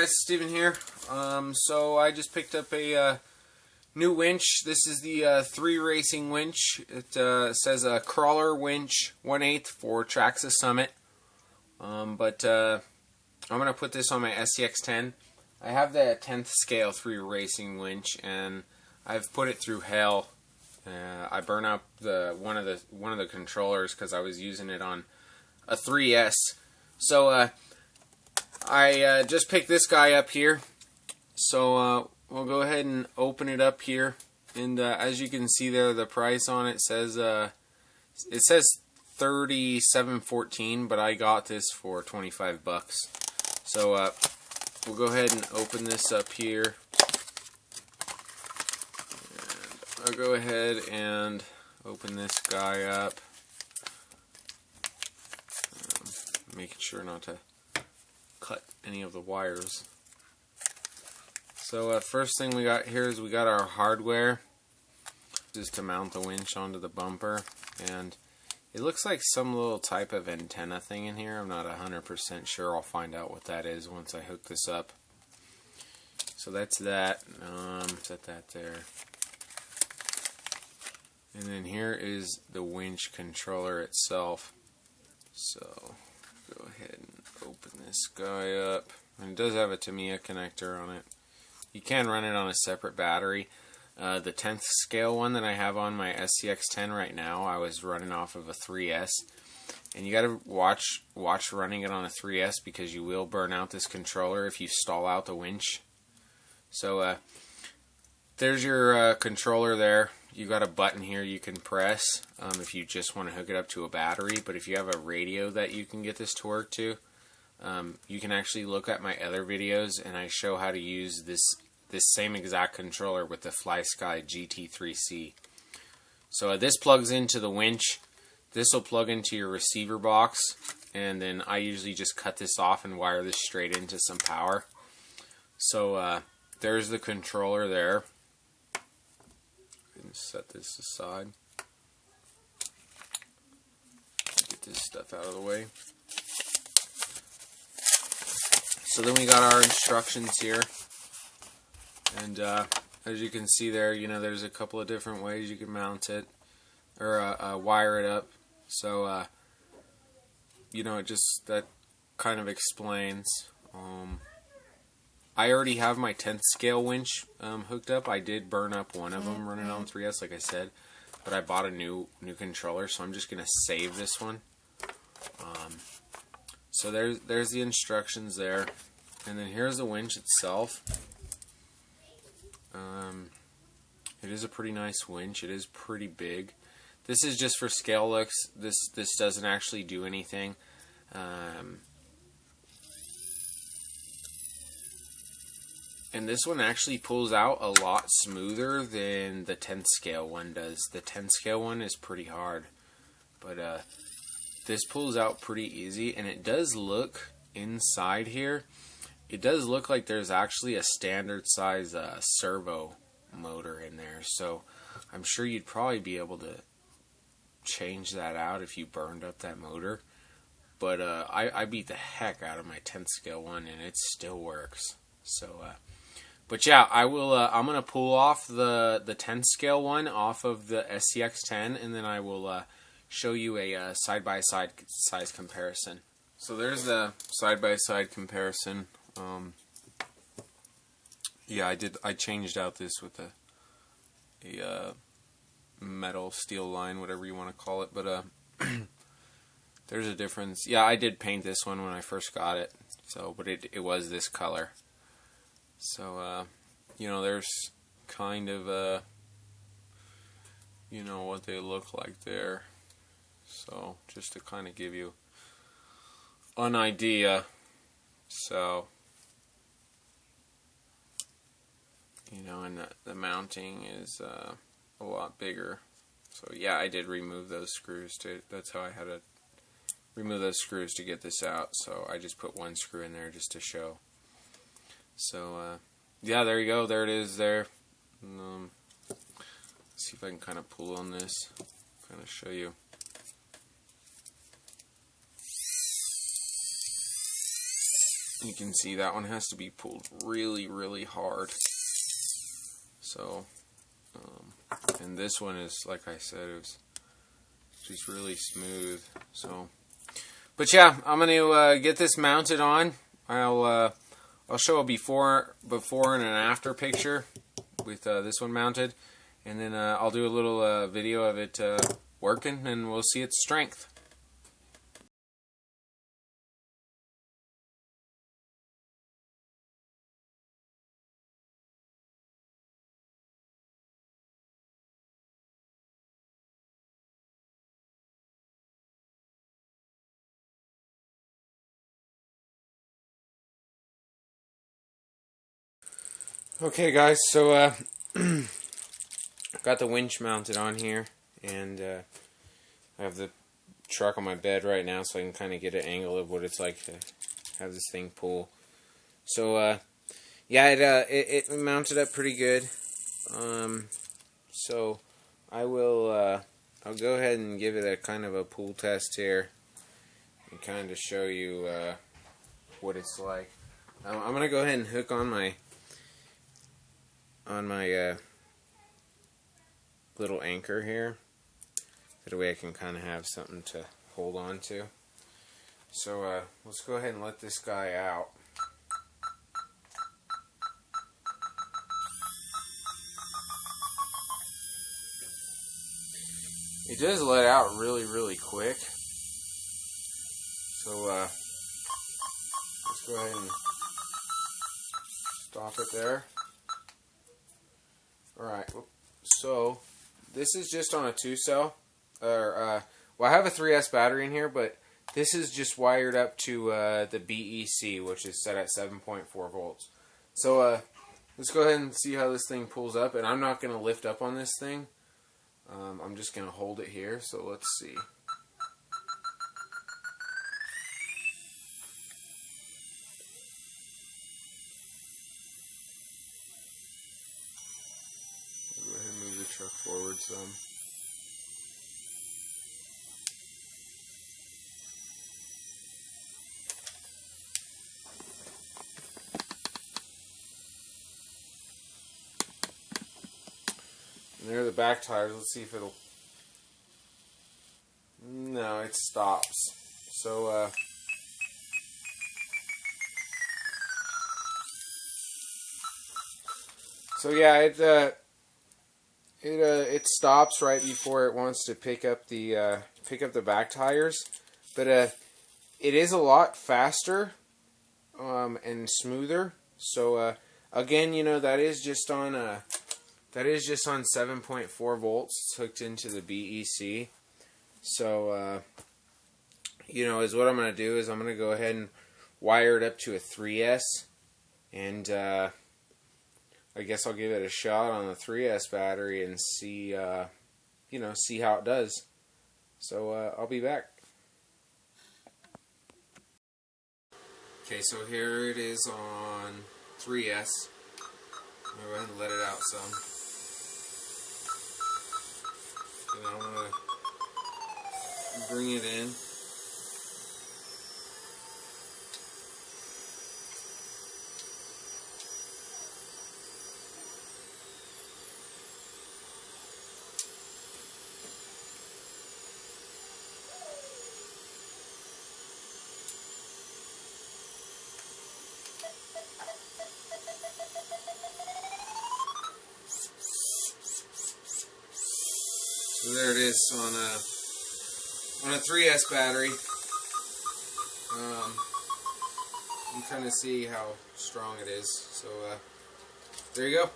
guys, Steven here. So I just picked up a new winch. This is the 3Racing Winch. It says a crawler winch 1/8 for Traxxas Summit. I'm gonna put this on my SCX10. I have the 10th scale 3Racing Winch, and I've put it through hell. I burnt up one of the controllers because I was using it on a 3S. So I just picked this guy up here. So we'll go ahead and open it up here, and as you can see there, the price on it says $37.14, but I got this for 25 bucks. So we'll go ahead and open this up here. And I'll go ahead and open this guy up, making sure not to cut any of the wires. So first thing we got here is we got our hardware. This is to mount the winch onto the bumper, and it looks like some little type of antenna thing in here. I'm not 100% sure. I'll find out what that is once I hook this up. So that's that. Set that there. And then here is the winch controller itself. So go ahead and open this guy up. And it does have a Tamiya connector on it. You can run it on a separate battery. The 10th scale one that I have on my SCX10 right now, I was running off of a 3S. And you gotta watch running it on a 3S, because you will burn out this controller if you stall out the winch. So there's your controller there. You got a button here you can press if you just want to hook it up to a battery. But if you have a radio that you can get this to work to, you can actually look at my other videos, and I show how to use this same exact controller with the FlySky GT3C. So this plugs into the winch. This will plug into your receiver box, and then I usually just cut this off and wire this straight into some power. So there's the controller there. Set this aside. Get this stuff out of the way. So then we got our instructions here, and as you can see there, there's a couple of different ways you can mount it or wire it up. So it just, that kind of explains. I already have my 10th scale winch hooked up. I did burn up one of them running on 3S, like I said, but I bought a new controller, so I'm just gonna save this one. So there's the instructions there, and then here's the winch itself. It is a pretty nice winch. It is pretty big. This is just for scale looks. This doesn't actually do anything. And this one actually pulls out a lot smoother than the 10th scale one does. The 10th scale one is pretty hard, but this pulls out pretty easy. And it does look inside here, it does look like there's actually a standard size servo motor in there. So I'm sure you'd probably be able to change that out if you burned up that motor. But I beat the heck out of my 10th scale one, and it still works. So but yeah, I will. I'm gonna pull off the 10th scale one off of the SCX10, and then I will show you a side-by-side size comparison. So there's the side-by-side comparison. Yeah, I changed out this with a metal steel line, whatever you want to call it. But there's a difference. Yeah, I did paint this one when I first got it. So, but it was this color. So, there's kind of, what they look like there. So, just to kind of give you an idea. So, and the mounting is a lot bigger. So, yeah, I did remove those screws that's how I had to remove those screws to get this out. So, I just put one screw in there just to show. So, yeah, there you go. There it is there. And, see if I can kind of pull on this, kind of show you. You can see that one has to be pulled really, really hard. So, and this one is, like I said, it was just really smooth. So, but yeah, I'm gonna get this mounted on. I'll show a before and an after picture with this one mounted, and then I'll do a little video of it working, and we'll see its strength. Okay guys, so got the winch mounted on here, and I have the truck on my bed right now so I can kind of get an angle of what it's like to have this thing pull. So yeah, it mounted up pretty good. So I will I'll go ahead and give it a kind of a pull test here and kind of show you what it's like. I'm gonna go ahead and hook on my little anchor here. That way I can kind of have something to hold on to. So let's go ahead and let this guy out. It does let out really, really quick. So let's go ahead and stop it there. Alright, so this is just on a 2-cell, well, I have a 3S battery in here, but this is just wired up to the BEC, which is set at 7.4 volts. So let's go ahead and see how this thing pulls up, and I'm not going to lift up on this thing. I'm just going to hold it here, so let's see. Go ahead and move the truck forward some. And there are the back tires. Let's see if it'll... No, it stops. So, yeah, it stops right before it wants to pick up the back tires, but it is a lot faster and smoother. So again, you know, that is just on 7.4 volts. It's hooked into the BEC. So you know, is what I'm going to do is I'm going to go ahead and wire it up to a 3S, and I guess I'll give it a shot on the 3S battery and see, you know, see how it does. So I'll be back. Okay, so here it is on 3S. I'm going to go ahead and let it out some. And I'm going to bring it in. So there it is on a 3S battery. You kind of see how strong it is. So there you go.